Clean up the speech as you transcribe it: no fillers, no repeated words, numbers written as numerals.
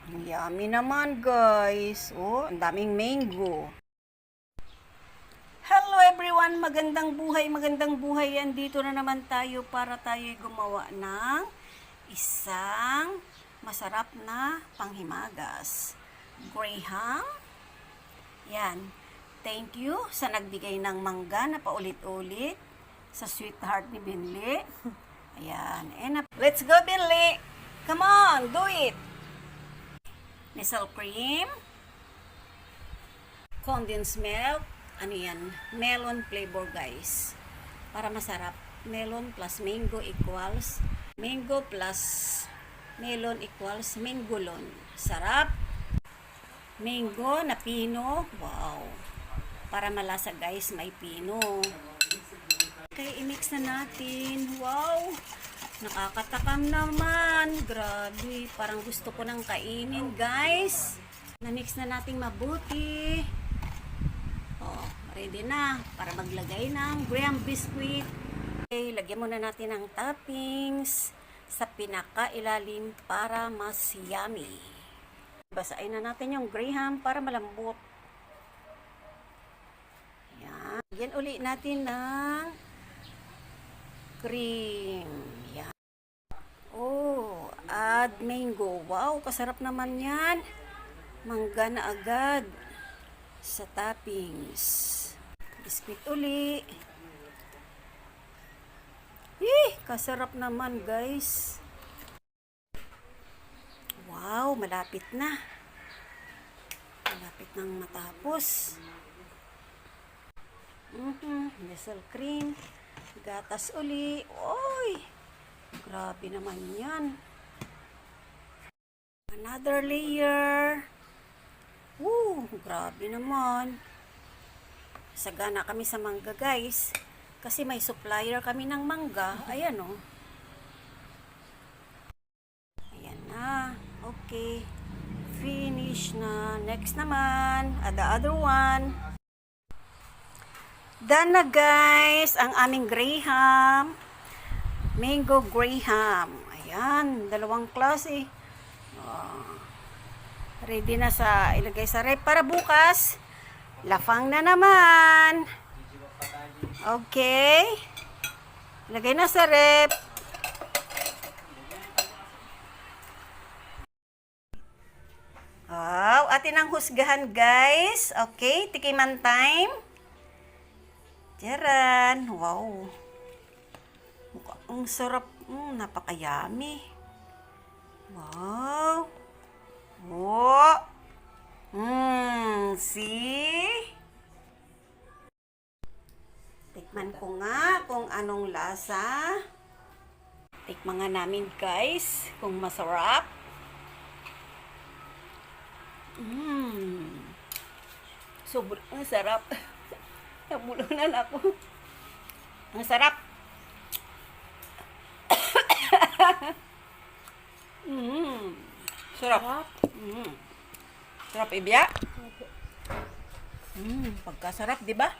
Ang yummy naman, guys. Oh, ang daming mango. Hello everyone, magandang buhay yan. Dito na naman tayo para tayo gumawa ng isang masarap na panghimagas. Graham. Yan. Thank you sa nagbigay ng mangga na paulit-ulit sa sweetheart ni Binli. Ayan. And let's go, Binli. Come on, do it. Nestle cream, condensed milk, ano yan, melon flavor guys. Para masarap, melon plus mango equals, mango plus melon equals mangolon. Sarap. Mango na pino, wow. Para malasa guys, may pino. Okay, i-mix na natin, wow. Nakakatakam naman. Grabe. Parang gusto ko nang kainin, guys. Na-mix na nating mabuti. Oh, ready na. Para maglagay ng graham biscuit. Okay, lagyan muna natin ng toppings sa pinakailalim para mas yummy. Basahin na natin yung graham para malambot. Yan. Lagyan uli natin ng cream. Yan. Oh, add mango. Wow, kasarap naman yan. Mangga na agad sa toppings. Biscuit uli. Kasarap naman, guys. Wow, malapit na. Malapit nang matapos. Nestle cream. Gatas uli. Oy! Grabe naman yan. Another layer. Grabe naman. Sagana kami sa mangga, guys. Kasi may supplier kami ng mangga. Ayan, oh. Ayan na. Okay. Finish na. Next naman. The other one. Done na guys, ang aming graham. Mango graham. Ayan, dalawang klase. Ready na sa ilagay sa rep para bukas. Lafang na naman. Okay. Ilagay na sa rep. Wow, atin ang husgahan guys. Okay, tikiman time. Tiyaran! Wow! Ang sarap. Napaka-yummy. Wow! Oh! See? Tikman ko nga kung anong lasa. Tikman nga namin guys kung masarap. Sobrang sarap. Nabulunan ako. Ang sarap. Sarap. Sarap ibya. Pagkasarap, di ba?